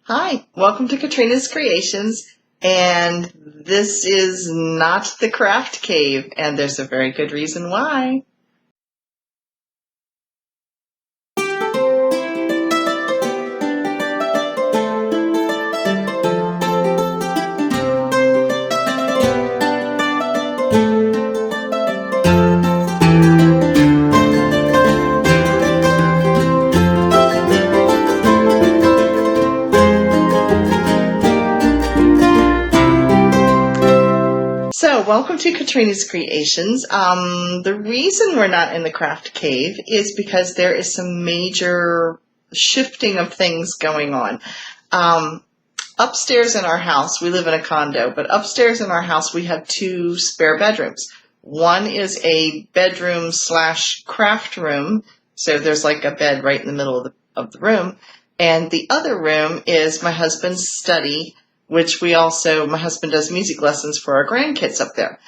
Hi, welcome to Katrina's Creations, and this is not the craft cave, and there's a very good reason why. So, welcome to Katrina's Creations. The reason we're not in the craft cave is because there is some major shifting of things going on. Upstairs in our house, we live in a condo, but upstairs in our house we have two spare bedrooms. One is a bedroom / craft room, so there's like a bed right in the middle of the room, and the other room is my husband's study, which my husband does music lessons for our grandkids up there.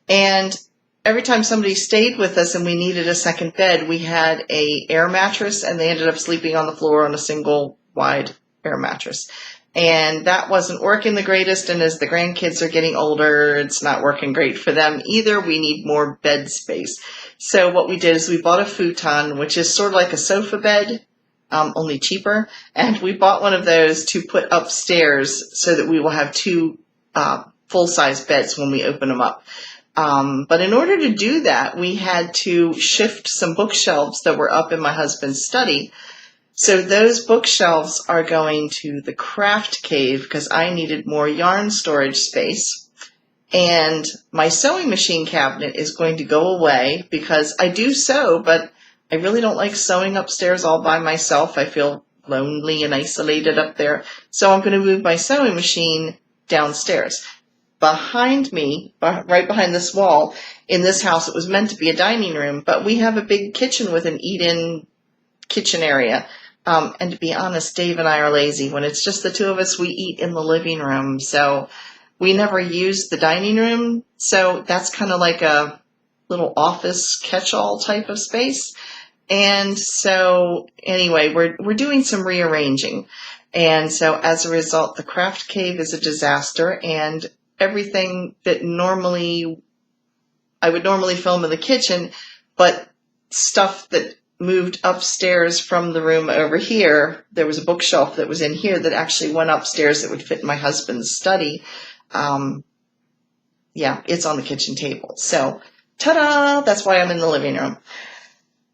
And every time somebody stayed with us and we needed a second bed, we had a air mattress, and they ended up sleeping on the floor on a single wide air mattress. And that wasn't working the greatest, and as the grandkids are getting older, it's not working great for them either. We need more bed space. So what we did is we bought a futon, which is sort of like a sofa bed, only cheaper, and we bought one of those to put upstairs so that we will have two full-size beds when we open them up. But in order to do that, we had to shift some bookshelves that were up in my husband's study. So those bookshelves are going to the craft cave because I needed more yarn storage space. And my sewing machine cabinet is going to go away because I do sew, but I really don't like sewing upstairs all by myself. I feel lonely and isolated up there. So I'm going to move my sewing machine downstairs. Behind me, right behind this wall, in this house, it was meant to be a dining room, but we have a big kitchen with an eat-in kitchen area. And to be honest, Dave and I are lazy. When it's just the two of us, we eat in the living room. So we never use the dining room. So that's kind of like a little office catch-all type of space. And so anyway, we're doing some rearranging. And so as a result, the craft cave is a disaster, and everything that I would normally film in the kitchen, but stuff that moved upstairs from the room over here, there was a bookshelf that was in here that actually went upstairs that would fit in my husband's study. It's on the kitchen table. So, ta-da! That's why I'm in the living room.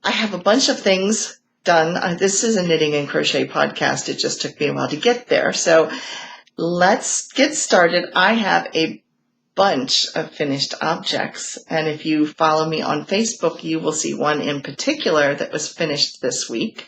I have a bunch of things done. This is a knitting and crochet podcast. It just took me a while to get there. So let's get started. I have a bunch of finished objects, and if you follow me on Facebook, you will see one in particular that was finished this week.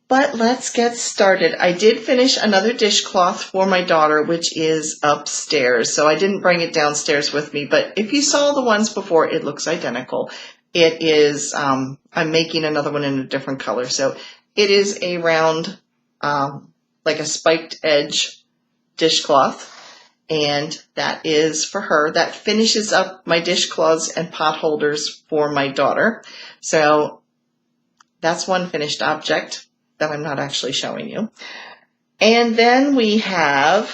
But let's get started. I did finish another dishcloth for my daughter, which is upstairs, so I didn't bring it downstairs with me, but if you saw the ones before, it looks identical. It is, I'm making another one in a different color, so it is a round, like a spiked edge dishcloth. And that is for her. That finishes up my dishcloths and pot holders for my daughter. So that's one finished object that I'm not actually showing you. And then we have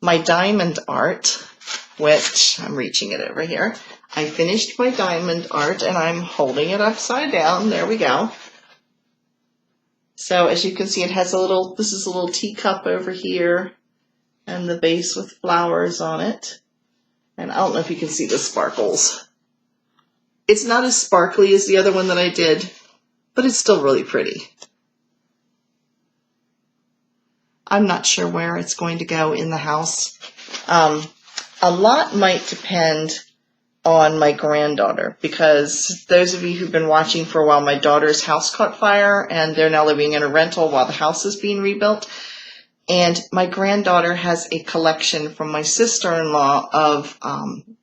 my diamond art, which I'm reaching it over here. I finished my diamond art and I'm holding it upside down. There we go. So as you can see, it has this is a little teacup over here, and the base with flowers on it. And I don't know if you can see the sparkles. It's not as sparkly as the other one that I did, but it's still really pretty. I'm not sure where it's going to go in the house. A lot might depend on my granddaughter, because those of you who've been watching for a while, my daughter's house caught fire and they're now living in a rental while the house is being rebuilt. And my granddaughter has a collection from my sister-in-law of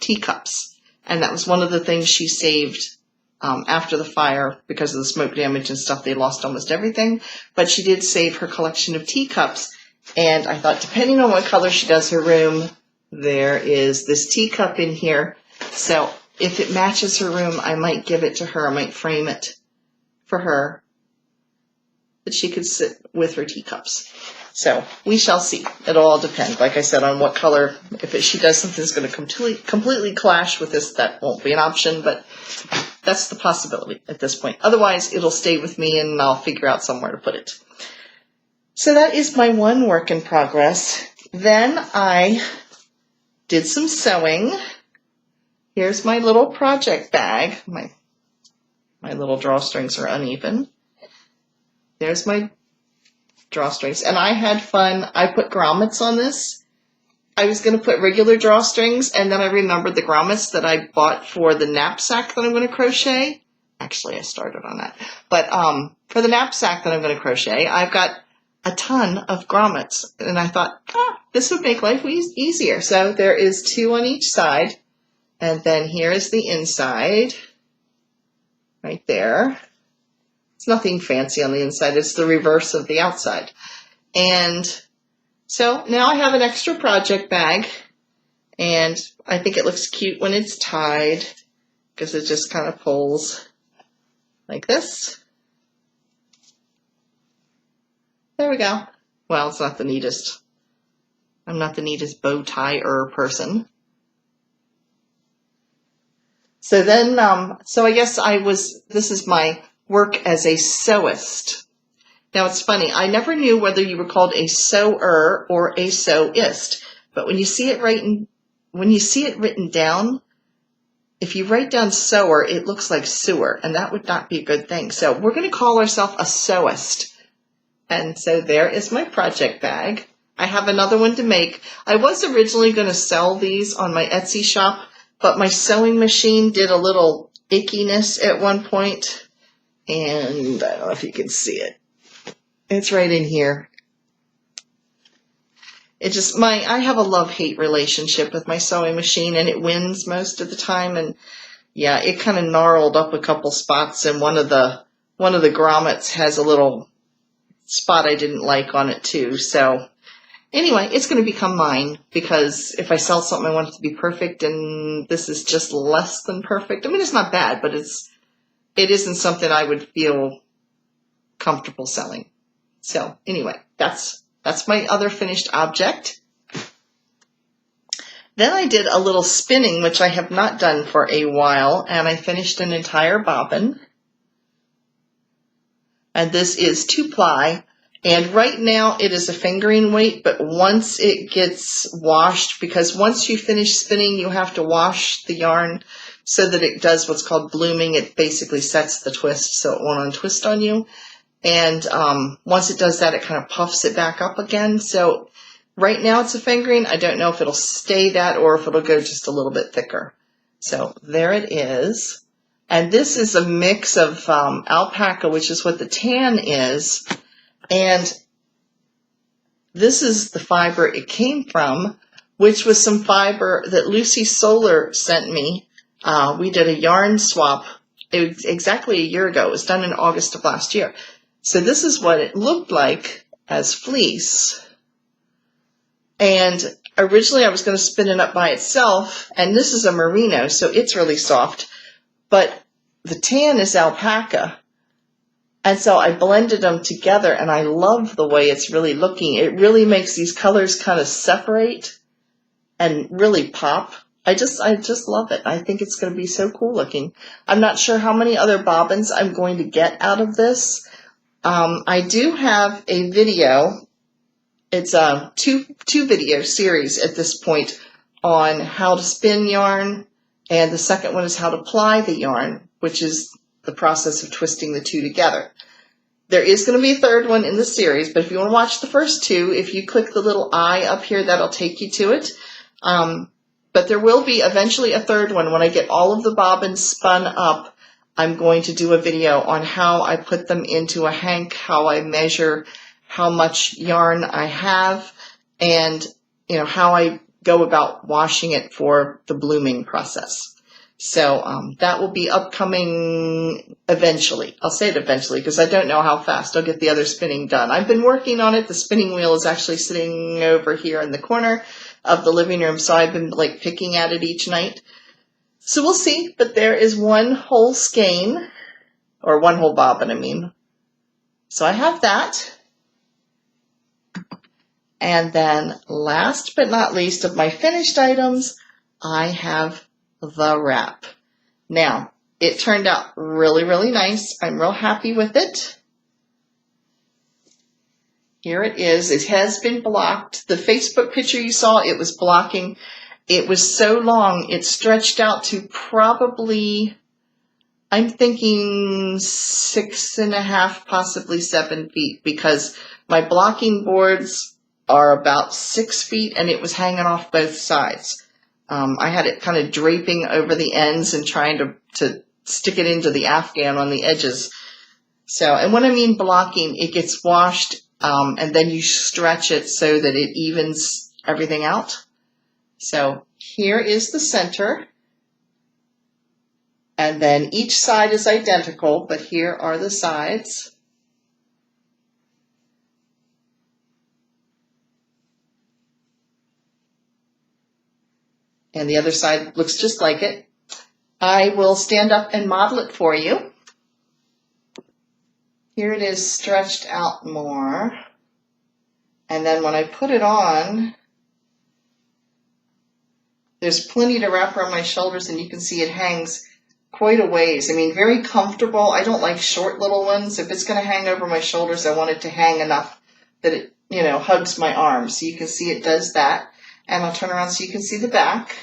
teacups. And that was one of the things she saved after the fire because of the smoke damage and stuff. They lost almost everything. But she did save her collection of teacups. And I thought, depending on what color she does her room, there is this teacup in here. So if it matches her room, I might give it to her. I might frame it for her. that she could sit with her teacups. So we shall see. It'll all depend, like I said, on what color. If she does something that's going to completely clash with this, that won't be an option, but that's the possibility at this point. Otherwise, it'll stay with me and I'll figure out somewhere to put it. So that is my one work in progress. Then I did some sewing. Here's my little project bag. My little drawstrings are uneven. There's my drawstrings. And I had fun. I put grommets on this. I was going to put regular drawstrings, and then I remembered the grommets that I bought for the knapsack that I'm going to crochet. Actually, I started on that. But for the knapsack that I'm going to crochet, I've got a ton of grommets. And I thought, this would make life easier. So there is 2 on each side. And then here is the inside. Right there. It's nothing fancy on the inside. It's the reverse of the outside. And so now I have an extra project bag. And I think it looks cute when it's tied because it just kind of pulls like this. There we go. Well, it's not the neatest. I'm not the neatest bow tie-er person. So then, so I guess this is my work as a sewist. Now it's funny, I never knew whether you were called a sewer or a sewist, but when you see it written down, if you write down sewer, it looks like sewer, and that would not be a good thing. So we're going to call ourselves a sewist. And so there is my project bag. I have another one to make. I was originally going to sell these on my Etsy shop, but my sewing machine did a little ickiness at one point, and I don't know if you can see it. It's right in here. I have a love-hate relationship with my sewing machine, and it wins most of the time, and yeah, it kind of gnarled up a couple spots, and one of the grommets has a little spot I didn't like on it too. So anyway, it's going to become mine because if I sell something, I want it to be perfect, and this is just less than perfect. I mean, it's not bad, but it isn't something I would feel comfortable selling. So anyway, that's my other finished object. Then I did a little spinning, which I have not done for a while, and I finished an entire bobbin. And this is 2-ply, and right now it is a fingering weight, but once it gets washed, because once you finish spinning, you have to wash the yarn so that it does what's called blooming. It basically sets the twist so it won't untwist on you. And once it does that, it kind of puffs it back up again. So right now it's a fingering. I don't know if it'll stay that or if it'll go just a little bit thicker. So there it is. And this is a mix of alpaca, which is what the tan is. And this is the fiber it came from, which was some fiber that Lucy Solar sent me. We did a yarn swap. It was exactly a year ago. It was done in August of last year. So this is what it looked like as fleece. And originally I was going to spin it up by itself, and this is a merino, so it's really soft. But the tan is alpaca. And so I blended them together, and I love the way it's really looking. It really makes these colors kind of separate and really pop. I just love it. I think it's going to be so cool looking. I'm not sure how many other bobbins I'm going to get out of this. I do have a video. It's a two video series at this point on how to spin yarn, and the second one is how to ply the yarn, which is the process of twisting the two together. There is going to be a third one in the series, but if you want to watch the first two, if you click the little eye up here, that'll take you to it. But there will be eventually a third one. When I get all of the bobbins spun up, I'm going to do a video on how I put them into a hank, how I measure how much yarn I have, and how I go about washing it for the blooming process. So that will be upcoming eventually. I'll say it eventually because I don't know how fast I'll get the other spinning done. I've been working on it. The spinning wheel is actually sitting over here in the corner of the living room, so I've been picking at it each night. So we'll see, but there is one whole skein, or one whole bobbin, I mean. So I have that. And then last but not least of my finished items, I have the wrap. Now, it turned out really, really nice. I'm real happy with it. Here it is. It has been blocked. The Facebook picture you saw, it was blocking. It was so long, it stretched out to probably, I'm thinking 6.5, possibly 7 feet, because my blocking boards are about 6 feet and it was hanging off both sides. I had it kind of draping over the ends and trying to stick it into the Afghan on the edges. So, and when I mean blocking, it gets washed and then you stretch it so that it evens everything out. So here is the center. And then each side is identical, but here are the sides. And the other side looks just like it. I will stand up and model it for you. Here it is stretched out more. And then when I put it on, there's plenty to wrap around my shoulders, and you can see it hangs quite a ways. I mean, very comfortable. I don't like short little ones. If it's going to hang over my shoulders, I want it to hang enough that it, hugs my arms. So you can see it does that. And I'll turn around so you can see the back.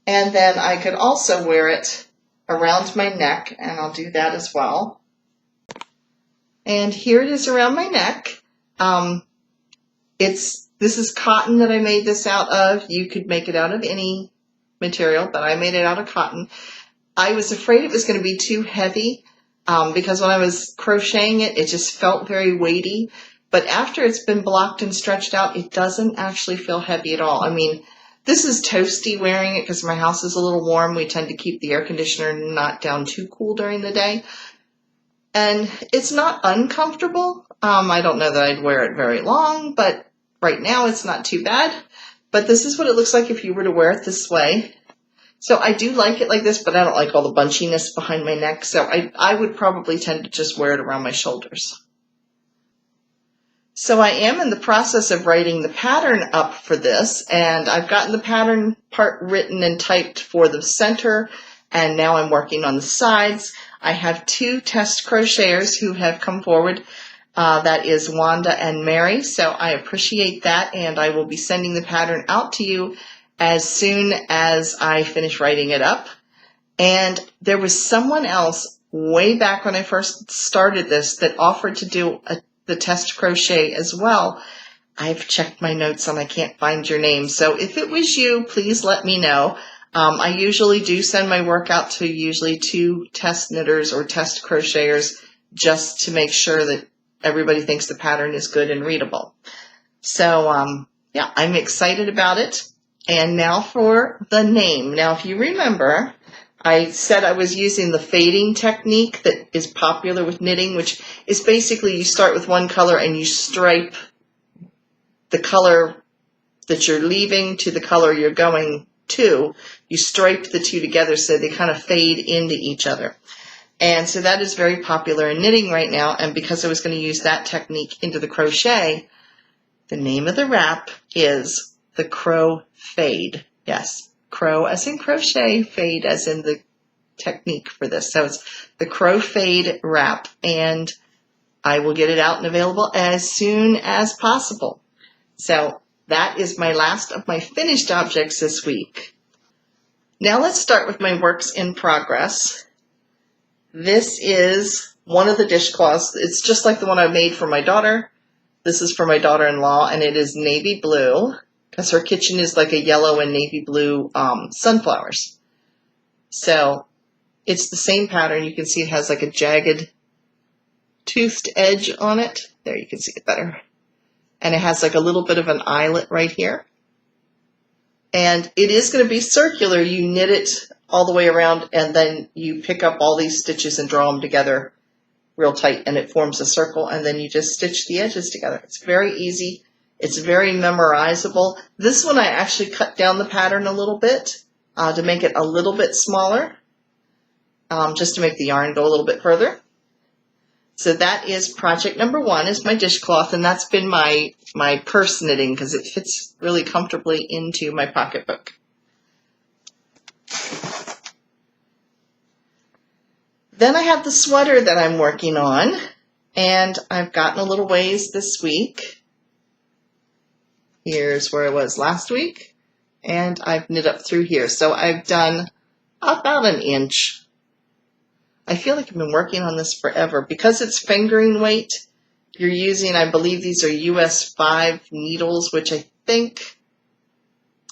And then I could also wear it around my neck, and I'll do that as well. And here it is around my neck. This is cotton that I made this out of. You could make it out of any material, but I made it out of cotton. I was afraid it was going to be too heavy because when I was crocheting it, it just felt very weighty. But after it's been blocked and stretched out, it doesn't actually feel heavy at all. I mean, this is toasty wearing it because my house is a little warm. We tend to keep the air conditioner not down too cool during the day. And it's not uncomfortable. I don't know that I'd wear it very long, but right now it's not too bad. But this is what it looks like if you were to wear it this way. So I do like it like this, but I don't like all the bunchiness behind my neck. So I would probably tend to just wear it around my shoulders. So I am in the process of writing the pattern up for this, and I've gotten the pattern part written and typed for the center, and now I'm working on the sides. I have 2 test crocheters who have come forward. That is Wanda and Mary, so I appreciate that, and I will be sending the pattern out to you as soon as I finish writing it up. And there was someone else way back when I first started this that offered to do the test crochet as well. I've checked my notes and I can't find your name, so if it was you, please let me know. I usually do send my work out to usually 2 test knitters or test crocheters just to make sure that everybody thinks the pattern is good and readable. So, yeah, I'm excited about it. And now for the name. Now, if you remember, I said I was using the fading technique that is popular with knitting, which is basically you start with one color and you stripe the color that you're leaving to the color you're going to. You stripe the 2 together so they kind of fade into each other. And so that is very popular in knitting right now. And because I was going to use that technique into the crochet, the name of the wrap is the Crow Fade. Yes, crow as in crochet, fade as in the technique for this. So it's the Crow Fade wrap, and I will get it out and available as soon as possible. So that is my last of my finished objects this week. Now let's start with my works in progress. This is one of the dishcloths. It's just like the one I made for my daughter. This is for my daughter-in-law, and it is navy blue because her kitchen is like a yellow and navy blue sunflowers. So it's the same pattern. You can see it has like a jagged toothed edge on it. There, you can see it better. And it has like a little bit of an eyelet right here. And it is going to be circular. You knit it all the way around, and then you pick up all these stitches and draw them together real tight, and it forms a circle, and then you just stitch the edges together. It's very easy. It's very memorizable. This one I actually cut down the pattern a little bit to make it a little bit smaller. just to make the yarn go a little bit further. So that is project number 1, is my dishcloth, and that's been my purse knitting because it fits really comfortably into my pocketbook. Then I have the sweater that I'm working on, and I've gotten a little ways this week. Here's where I was last week, and I've knit up through here. So I've done about an inch. I feel like I've been working on this forever. Because it's fingering weight, you're using, I believe these are US 5 needles, which I think,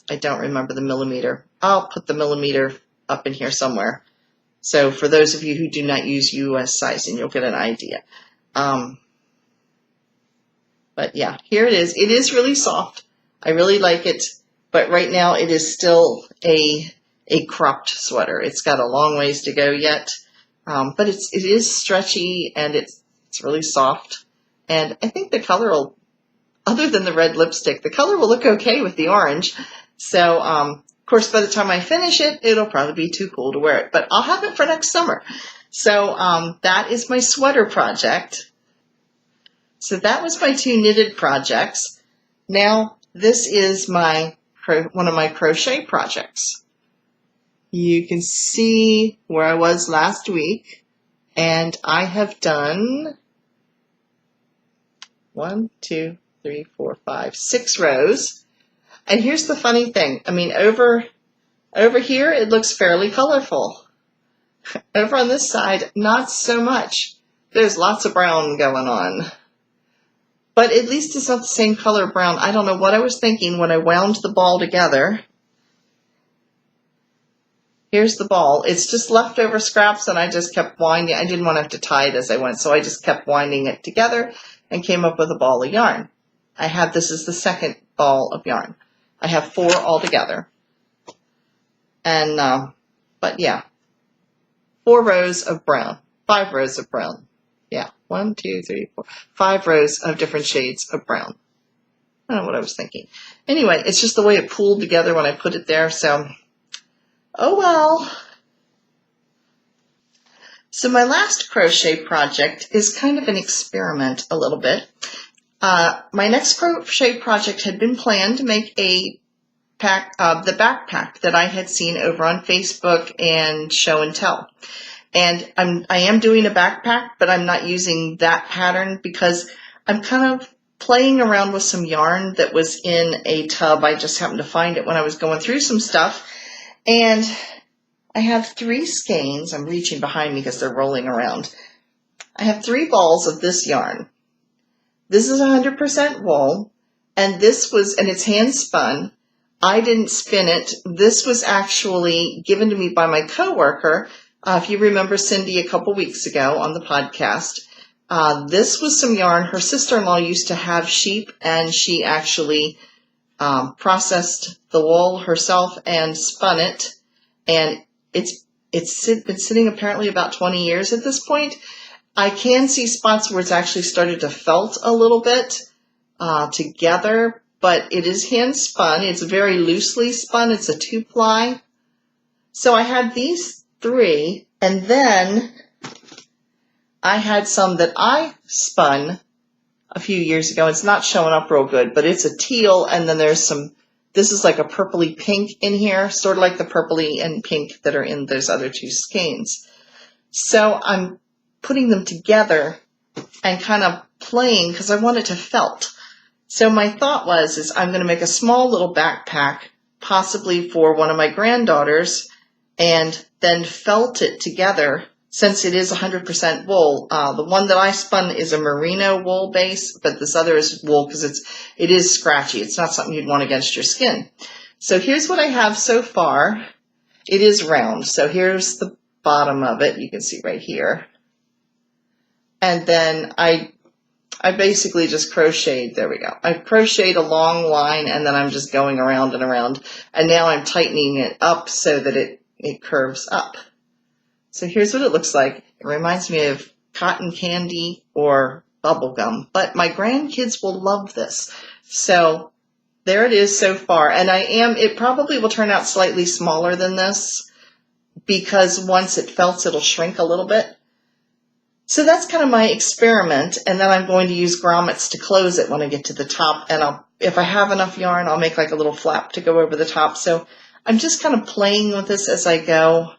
I don't remember the millimeter. I'll put the millimeter up in here somewhere. So for those of you who do not use US sizing, you'll get an idea. But yeah, here it is. It is really soft. I really like it. But right now it is still a cropped sweater. It's got a long ways to go yet. But it is stretchy and it's really soft. And I think the color will, other than the red lipstick, the color will look okay with the orange. So, of course, by the time I finish it, it'll probably be too cool to wear it. But I'll have it for next summer. So that is my sweater project. So that was my 2 knitted projects. Now, this is one of my crochet projects. You can see where I was last week, and I have done 6 rows. And here's the funny thing. I mean, over here, it looks fairly colorful. Over on this side, not so much. There's lots of brown going on. But at least it's not the same color brown. I don't know what I was thinking when I wound the ball together. Here's the ball. It's just leftover scraps, and I just kept winding. I didn't want to have to tie it as I went, so I just kept winding it together and came up with a ball of yarn. This is the second ball of yarn. I have 4 altogether. And, but yeah, 4 rows of brown, 5 rows of brown. Yeah, 1, 2, 3, 4, 5 rows of different shades of brown. I don't know what I was thinking. Anyway, it's just the way it pooled together when I put it there, so oh well. So my last crochet project is kind of an experiment a little bit. My next crochet project had been planned to make the backpack that I had seen over on Facebook and Show and Tell. And I am doing a backpack, but I'm not using that pattern because I'm kind of playing around with some yarn that was in a tub. I just happened to find it when I was going through some stuff. And I have 3 skeins. I'm reaching behind me because they're rolling around. I have 3 balls of this yarn. This is 100% wool, and it's hand spun. I didn't spin it. This was actually given to me by my coworker. If you remember Cindy a couple weeks ago on the podcast, this was some yarn. Her sister-in-law used to have sheep, and she actually processed the wool herself and spun it. And it's been sitting apparently about 20 years at this point. I can see spots where it's actually started to felt a little bit together, but it is hand spun. It's very loosely spun. It's a 2-ply. So I had these 3, and then I had some that I spun a few years ago. It's not showing up real good, but it's a teal, and then there's this is like a purpley pink in here, sort of like the purpley and pink that are in those other 2 skeins. So I'm putting them together and kind of playing because I want it to felt. So my thought is I'm going to make a small little backpack, possibly for one of my granddaughters, and then felt it together since it is 100% wool. The one that I spun is a merino wool base, but this other is wool because it is scratchy. It's not something you'd want against your skin. So here's what I have so far. It is round. So here's the bottom of it. You can see right here. And then I basically just crocheted. There we go. I crocheted a long line, and then I'm just going around and around. And now I'm tightening it up so that it curves up. So here's what it looks like. It reminds me of cotton candy or bubble gum, but my grandkids will love this. So there it is so far. And it probably will turn out slightly smaller than this, because once it felts, it'll shrink a little bit. So that's kind of my experiment, and then I'm going to use grommets to close it when I get to the top, and if I have enough yarn, I'll make like a little flap to go over the top. So I'm just kind of playing with this as I go,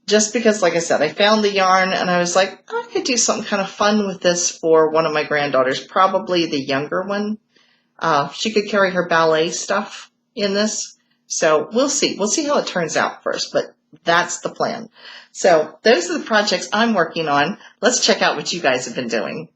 just because, like I said, I found the yarn, and I was like, I could do something kind of fun with this for one of my granddaughters, probably the younger one. She could carry her ballet stuff in this. So we'll see. We'll see how it turns out first, but that's the plan. So those are the projects I'm working on. Let's check out what you guys have been doing.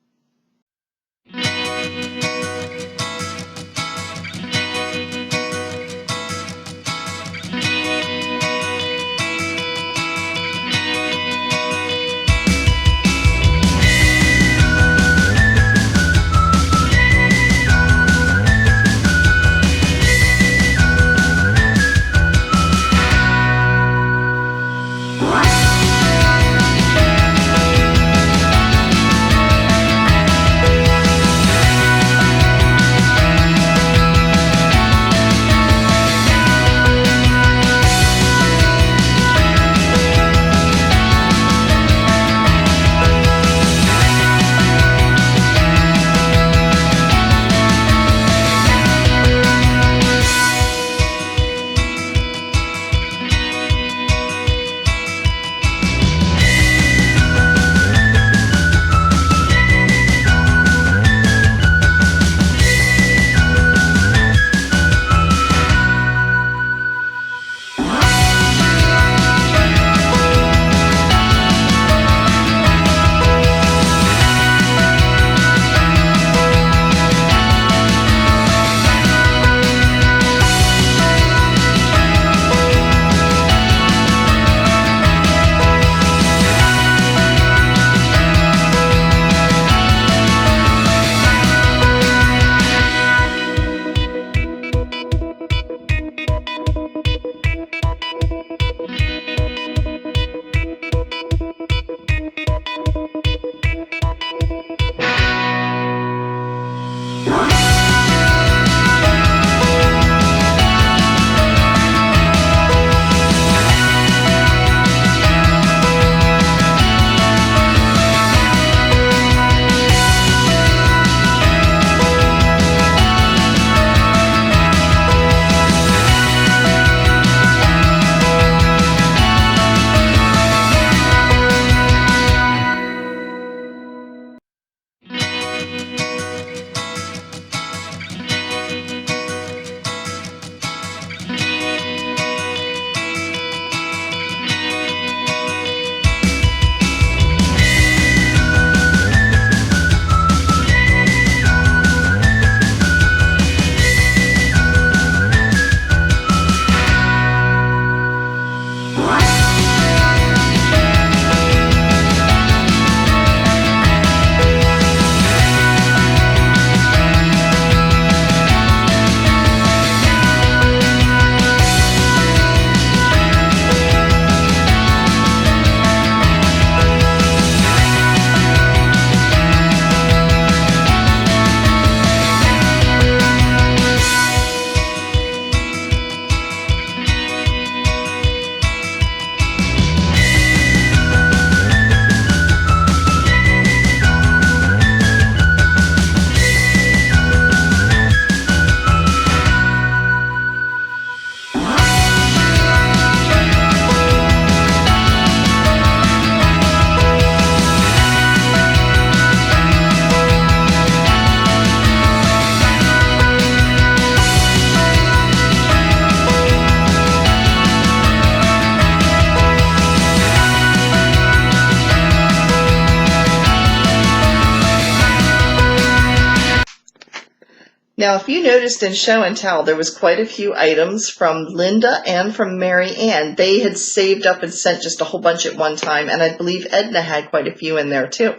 Now, if you noticed in Show and Tell, there was quite a few items from Linda and from Mary Ann. They had saved up and sent just a whole bunch at one time, and I believe Edna had quite a few in there too.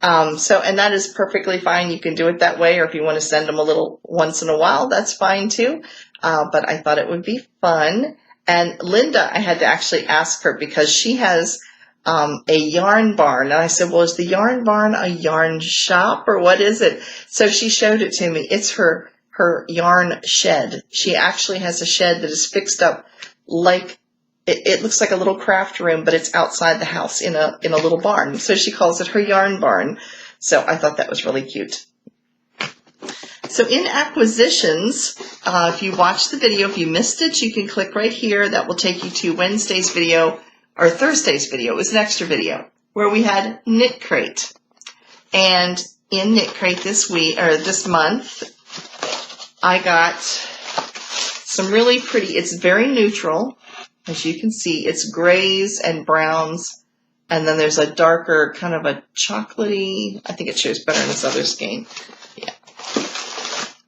And that is perfectly fine. You can do it that way, or if you want to send them a little once in a while, that's fine too. But I thought it would be fun. And Linda, I had to actually ask her because she has a yarn barn. And I said, well, is the yarn barn a yarn shop or what is it? So she showed it to me. It's her yarn shed. She actually has a shed that is fixed up like it looks like a little craft room, but it's outside the house in a little barn. So she calls it her yarn barn. So I thought that was really cute. So in acquisitions, if you watched the video, if you missed it, you can click right here. That will take you to Wednesday's video, or Thursday's video. It was an extra video where we had Knit Crate. And in Knit Crate this week, or this month, I got some really pretty, it's very neutral. As you can see, it's grays and browns, and then there's a darker, kind of a chocolatey, I think it shows better in this other skein. Yeah.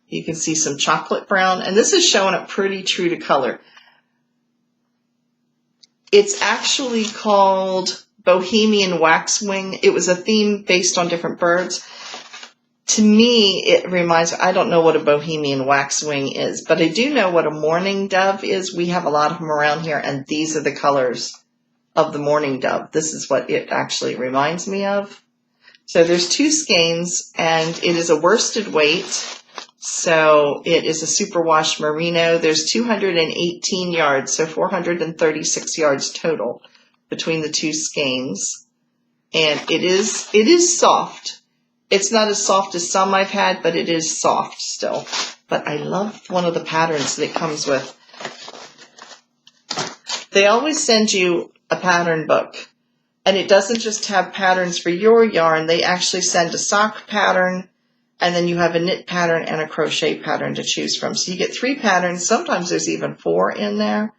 You can see some chocolate brown, and this is showing up pretty true to color. It's actually called Bohemian Waxwing. It was a theme based on different birds. To me, it reminds me, I don't know what a Bohemian Waxwing is, but I do know what a mourning dove is. We have a lot of them around here, and these are the colors of the mourning dove. This is what it actually reminds me of. So there's 2 skeins, and it is a worsted weight. So it is a superwash merino. There's 218 yards, so 436 yards total between the 2 skeins. And it is soft. It's not as soft as some I've had, but it is soft still. But I love one of the patterns that it comes with. They always send you a pattern book. And it doesn't just have patterns for your yarn. They actually send a sock pattern, and then you have a knit pattern and a crochet pattern to choose from. So you get 3 patterns. Sometimes there's even 4 in there.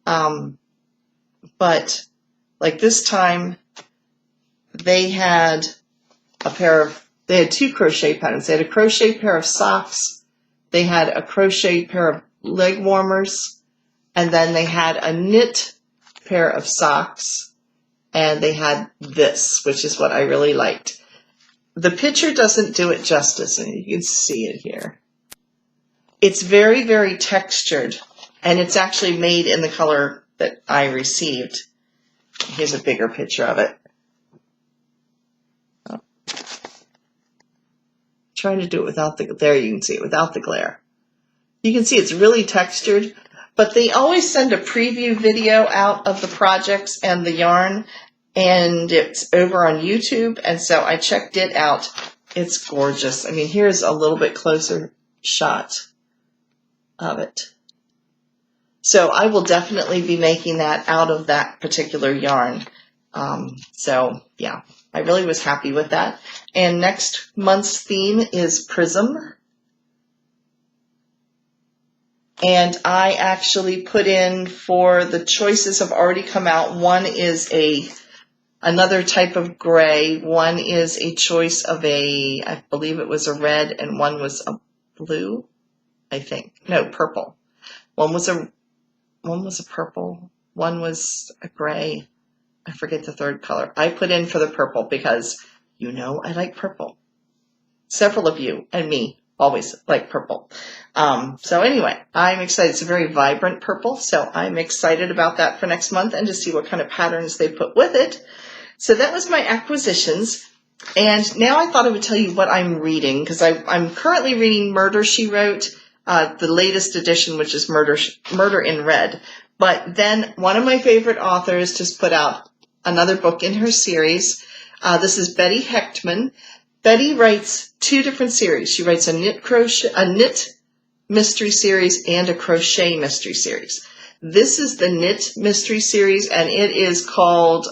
But like this time, they had they had 2 crochet patterns. They had a crochet pair of socks, they had a crochet pair of leg warmers, and then they had a knit pair of socks, and they had this, which is what I really liked. The picture doesn't do it justice, and you can see it here. It's very, very textured, and it's actually made in the color that I received. Here's a bigger picture of it. Trying to do it without the, there you can see it, without the glare. You can see it's really textured, but they always send a preview video out of the projects and the yarn, and it's over on YouTube, and so I checked it out. It's gorgeous. I mean, here's a little bit closer shot of it. So I will definitely be making that out of that particular yarn. So yeah, I really was happy with that. And next month's theme is Prism. And I actually put in, for the choices have already come out. One is another type of gray. One is a choice of I believe it was a red, and one was a blue, I think. No, purple. One was a purple. One was a gray. I forget the third color. I put in for the purple because, you know, I like purple. Several of you and me always like purple. So anyway, I'm excited. It's a very vibrant purple, so I'm excited about that for next month and to see what kind of patterns they put with it. So that was my acquisitions. And now I thought I would tell you what I'm reading, because I'm currently reading Murder, She Wrote, the latest edition, which is Murder in Red. But then one of my favorite authors just put out another book in her series. This is Betty Hechtman. Betty writes 2 different series. She writes a knit mystery series and a crochet mystery series. This is the knit mystery series, and it is called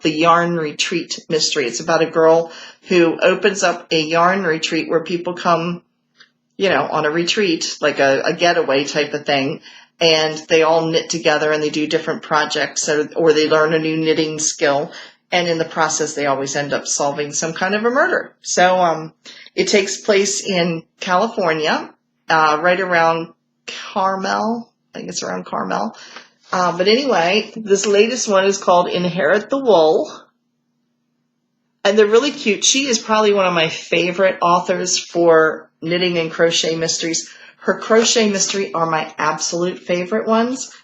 the Yarn Retreat Mystery. It's about a girl who opens up a yarn retreat where people come, you know, on a retreat, like a getaway type of thing. And they all knit together, and they do different projects, or they learn a new knitting skill. And in the process, they always end up solving some kind of a murder. So it takes place in California, right around Carmel. I think it's around Carmel. But anyway, this latest one is called Inherit the Wool. And they're really cute. She is probably one of my favorite authors for knitting and crochet mysteries. Her crochet mystery are my absolute favorite ones,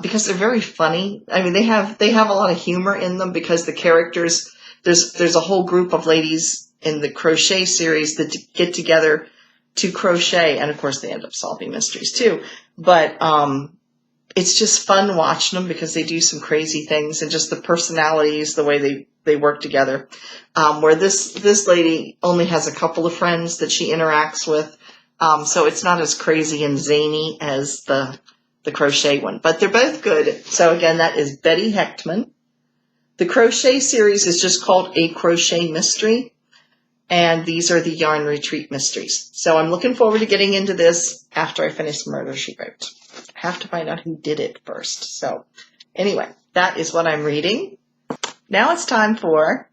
because they're very funny. I mean, they have a lot of humor in them, because the characters, there's a whole group of ladies in the crochet series that get together to crochet, and of course they end up solving mysteries too. But it's just fun watching them because they do some crazy things, and just the personalities, the way they work together. Where this lady only has a couple of friends that she interacts with, so it's not as crazy and zany as the crochet one, but they're both good. So again, that is Betty Hechtman. The crochet series is just called A Crochet Mystery, and these are the Yarn Retreat Mysteries. So I'm looking forward to getting into this after I finish Murder, She Wrote. I have to find out who did it first. So anyway, that is what I'm reading. Now it's time for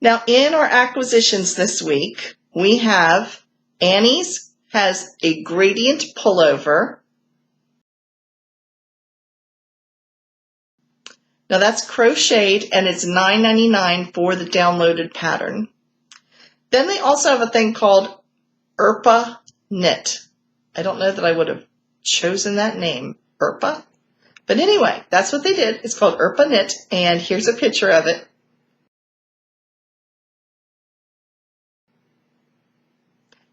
Now, in our acquisitions this week, we have Annie's has a gradient pullover. Now that's crocheted and it's $9.99 for the downloaded pattern. Then they also have a thing called Irpa Knit. I don't know that I would have chosen that name, Irpa. But anyway, that's what they did. It's called Irpa Knit, and here's a picture of it.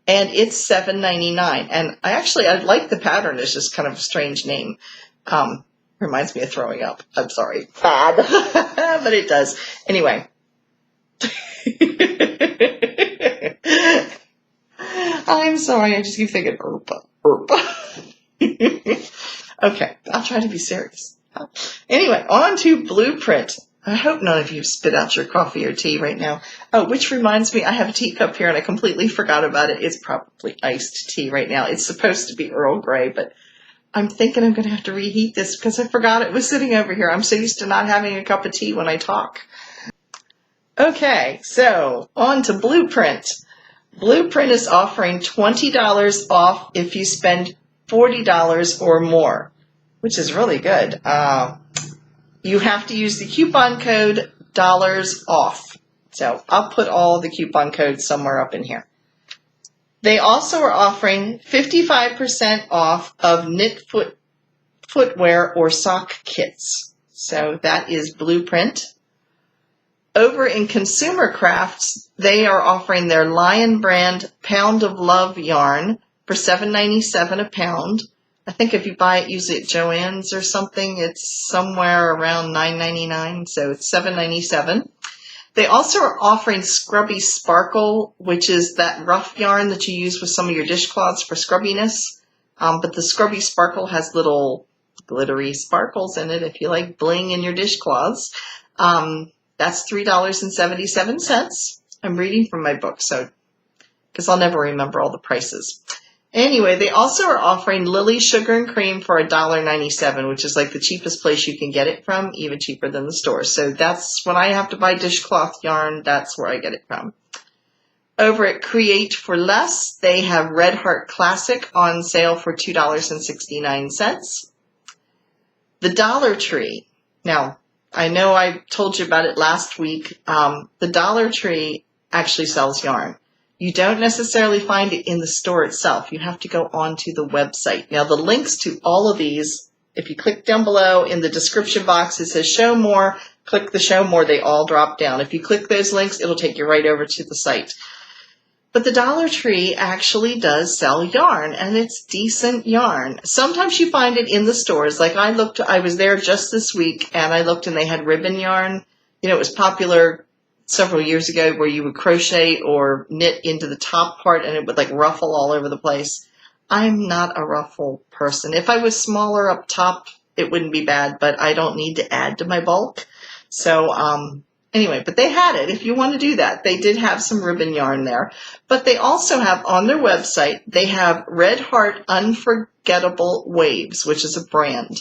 And it's $7.99. And I like the pattern. It's just kind of a strange name. Reminds me of throwing up. I'm sorry. Bad. But it does. Anyway. I'm sorry. I just keep thinking Irpa. Okay. I'll try to be serious. Anyway, on to Bluprint. I hope none of you spit out your coffee or tea right now. Oh, which reminds me, I have a teacup here and I completely forgot about it. It's probably iced tea right now. It's supposed to be Earl Grey, but I'm thinking I'm going to have to reheat this because I forgot it was sitting over here. I'm so used to not having a cup of tea when I talk. Okay, so on to Bluprint. Bluprint is offering $20 off if you spend $40 or more, which is really good. You have to use the coupon code $off. So I'll put all the coupon codes somewhere up in here. They also are offering 55% off of knit footwear or sock kits. So that is Bluprint. Over in Consumer Crafts, they are offering their Lion brand Pound of Love yarn for $7.97 a pound. I think if you buy it usually at Joann's or something, it's somewhere around $9.99, so it's $7.97. They also are offering Scrubby Sparkle, which is that rough yarn that you use with some of your dishcloths for scrubbiness. But the Scrubby Sparkle has little glittery sparkles in it if you like bling in your dishcloths. That's $3.77. I'm reading from my book, so because I'll never remember all the prices. Anyway, they also are offering Lily Sugar and Cream for $1.97, which is like the cheapest place you can get it from, even cheaper than the store. So that's when I have to buy dishcloth yarn, that's where I get it from. Over at Create for Less, they have Red Heart Classic on sale for $2.69. The Dollar Tree. Now, I know I told you about it last week. The Dollar Tree actually sells yarn. You don't necessarily find it in the store itself. You have to go onto the website. Now, the links to all of these, if you click down below in the description box, it says Show More. Click the Show More. They all drop down. If you click those links, it'll take you right over to the site. But the Dollar Tree actually does sell yarn, and it's decent yarn. Sometimes you find it in the stores. Like I was there just this week, and I looked and they had ribbon yarn. You know, it was popular several years ago where you would crochet or knit into the top part and it would like ruffle all over the place. I'm not a ruffle person. If I was smaller up top, it wouldn't be bad, but I don't need to add to my bulk. So anyway, but they had it. If you want to do that, they did have some ribbon yarn there. But they also have on their website, they have Red Heart Unforgettable Waves, which is a brand.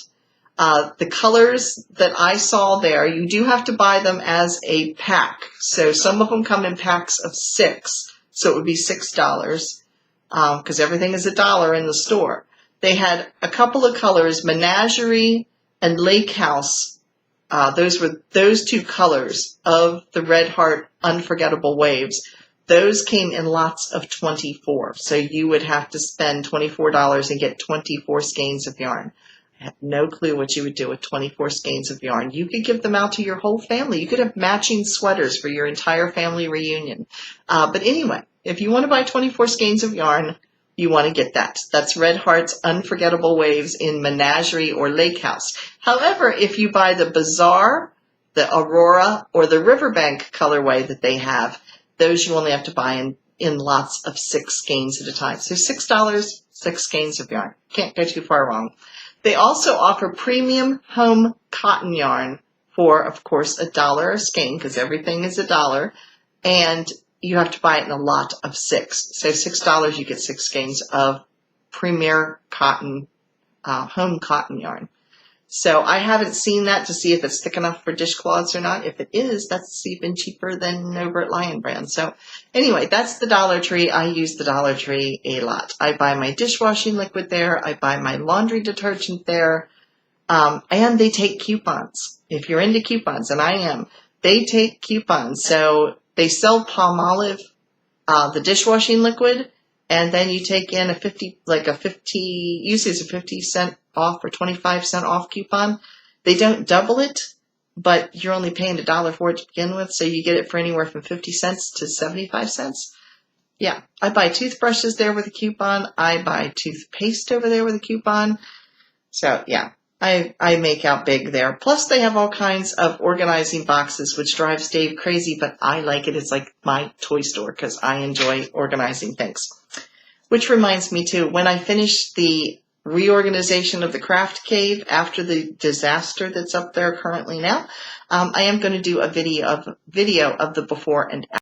The colors that I saw there, you do have to buy them as a pack. So some of them come in packs of 6. So it would be $6 because everything is $1 in the store. They had a couple of colors, Menagerie and Lake House. Those were those two colors of the Red Heart Unforgettable Waves. Those came in lots of 24. So you would have to spend $24 and get 24 skeins of yarn. I have no clue what you would do with 24 skeins of yarn. You could give them out to your whole family. You could have matching sweaters for your entire family reunion. But anyway, if you want to buy 24 skeins of yarn, you want to get that. That's Red Heart's Unforgettable Waves in Menagerie or Lake House. However, if you buy the Bazaar, the Aurora, or the Riverbank colorway that they have, those you only have to buy in lots of 6 skeins at a time. So $6, 6 skeins of yarn. Can't go too far wrong. They also offer premium home cotton yarn for, of course, $1 a skein, because everything is $1, and you have to buy it in a lot of 6. So $6, you get 6 skeins of premier cotton, home cotton yarn. So I haven't seen that to see if it's thick enough for dishcloths or not. If it is, that's even cheaper than over at Lion Brand. So anyway, that's the Dollar Tree. I use the Dollar Tree a lot. I buy my dishwashing liquid there. I buy my laundry detergent there. And they take coupons. If you're into coupons, and I am, they take coupons. So they sell Palmolive, the dishwashing liquid, and then you take in usually it's a 50-cent off or 25-cent off coupon. They don't double it, but you're only paying $1 for it to begin with, so you get it for anywhere from 50 cents to 75 cents. Yeah, I buy toothbrushes there with a coupon. I buy toothpaste over there with a coupon. So yeah, I make out big there. Plus they have all kinds of organizing boxes, which drives Dave crazy, but I like it. It's like my toy store because I enjoy organizing things. Which reminds me too, when I finish the reorganization of the craft cave after the disaster that's up there currently now, I am going to do a video of the before and after.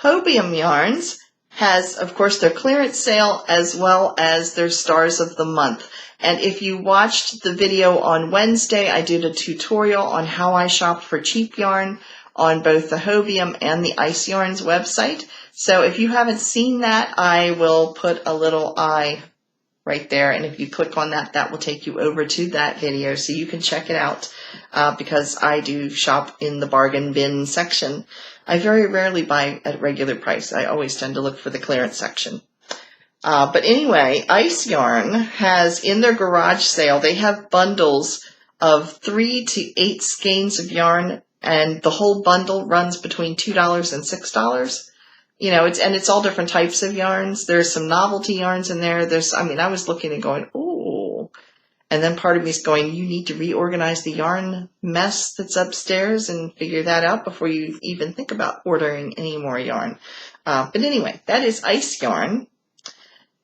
Hobium Yarns has, of course, their clearance sale as well as their stars of the month. And if you watched the video on Wednesday, I did a tutorial on how I shop for cheap yarn on both the Hobium and the Ice Yarns website. So if you haven't seen that, I will put a little eye right there. And if you click on that, that will take you over to that video so you can check it out because I do shop in the bargain bin section. I very rarely buy at regular price. I always tend to look for the clearance section. But anyway, Ice Yarn has in their garage sale, they have bundles of 3 to 8 skeins of yarn, and the whole bundle runs between $2 and $6. You know, it's all different types of yarns. There's some novelty yarns in there. I was looking and going, ooh. And then part of me is going, you need to reorganize the yarn mess that's upstairs and figure that out before you even think about ordering any more yarn. But anyway, that is Ice Yarn.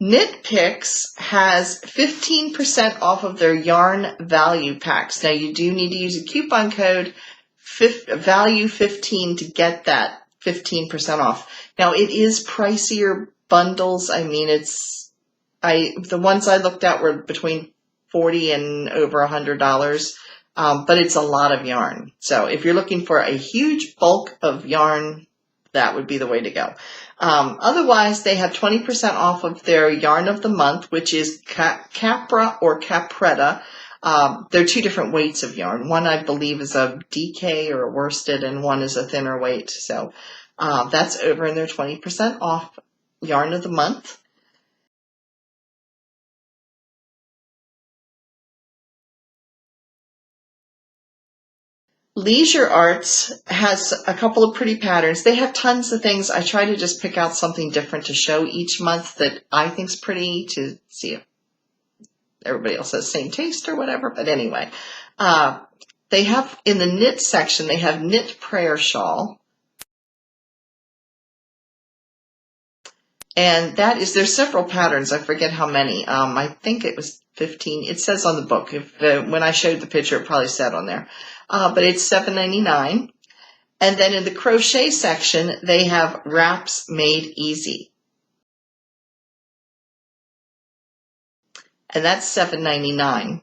Knit Picks has 15% off of their yarn value packs. Now you do need to use a coupon code value15 to get that 15% off. Now it is pricier bundles. I mean, the ones I looked at were between $40 and over $100, but it's a lot of yarn. So if you're looking for a huge bulk of yarn, that would be the way to go. Otherwise, they have 20% off of their yarn of the month, which is Capra or Capretta. They're 2 different weights of yarn. One, I believe, is a DK or a worsted, and one is a thinner weight. So that's over in their 20% off yarn of the month. Leisure Arts has a couple of pretty patterns. They have tons of things. I try to just pick out something different to show each month that I think's pretty to see if everybody else has the same taste or whatever. But anyway, they have in the knit section, they have Knit Prayer Shawl. And there's several patterns. I forget how many. I think it was 15. It says on the book. When I showed the picture, it probably said on there. But it's $7.99. And then in the crochet section, they have Wraps Made Easy. And that's $7.99.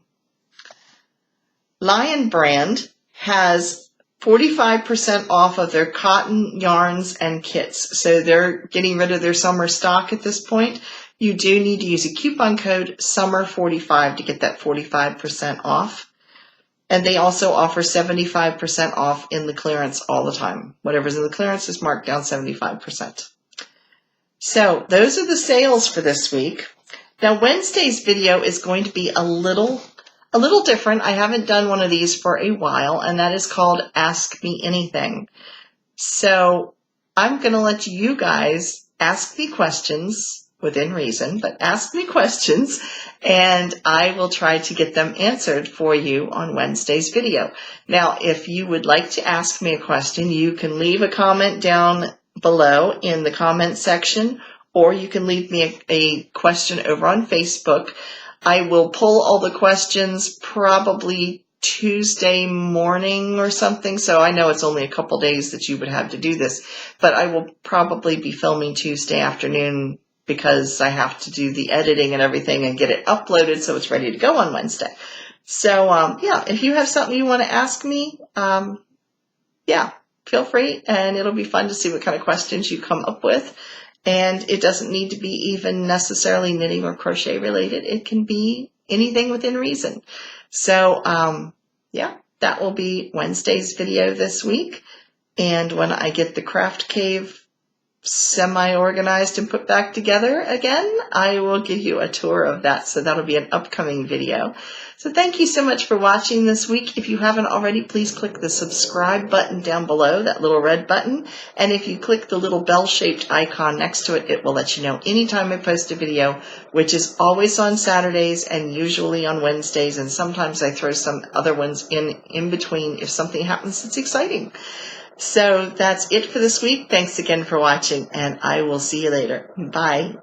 Lion Brand has 45% off of their cotton yarns and kits. So they're getting rid of their summer stock at this point. You do need to use a coupon code SUMMER45 to get that 45% off. And they also offer 75% off in the clearance all the time. Whatever's in the clearance is marked down 75%. So those are the sales for this week. Now Wednesday's video is going to be a little different. I haven't done one of these for a while, and that is called Ask Me Anything. So I'm going to let you guys ask me questions within reason, but ask me questions, and I will try to get them answered for you on Wednesday's video. Now, if you would like to ask me a question, you can leave a comment down below in the comment section, or you can leave me a question over on Facebook. I will pull all the questions probably Tuesday morning or something, so I know it's only a couple days that you would have to do this, but I will probably be filming Tuesday afternoon because I have to do the editing and everything and get it uploaded so it's ready to go on Wednesday. So, yeah, if you have something you want to ask me, yeah, feel free, and it'll be fun to see what kind of questions you come up with. And it doesn't need to be even necessarily knitting or crochet related. It can be anything within reason. So, yeah, that will be Wednesday's video this week. And when I get the craft cave semi-organized and put back together again, I will give you a tour of that. So that'll be an upcoming video. So thank you so much for watching this week. If you haven't already, please click the subscribe button down below, that little red button. And if you click the little bell-shaped icon next to it, it will let you know anytime I post a video, which is always on Saturdays and usually on Wednesdays. And sometimes I throw some other ones in between if something happens that's exciting. So that's it for this week. Thanks again for watching, and I will see you later. Bye.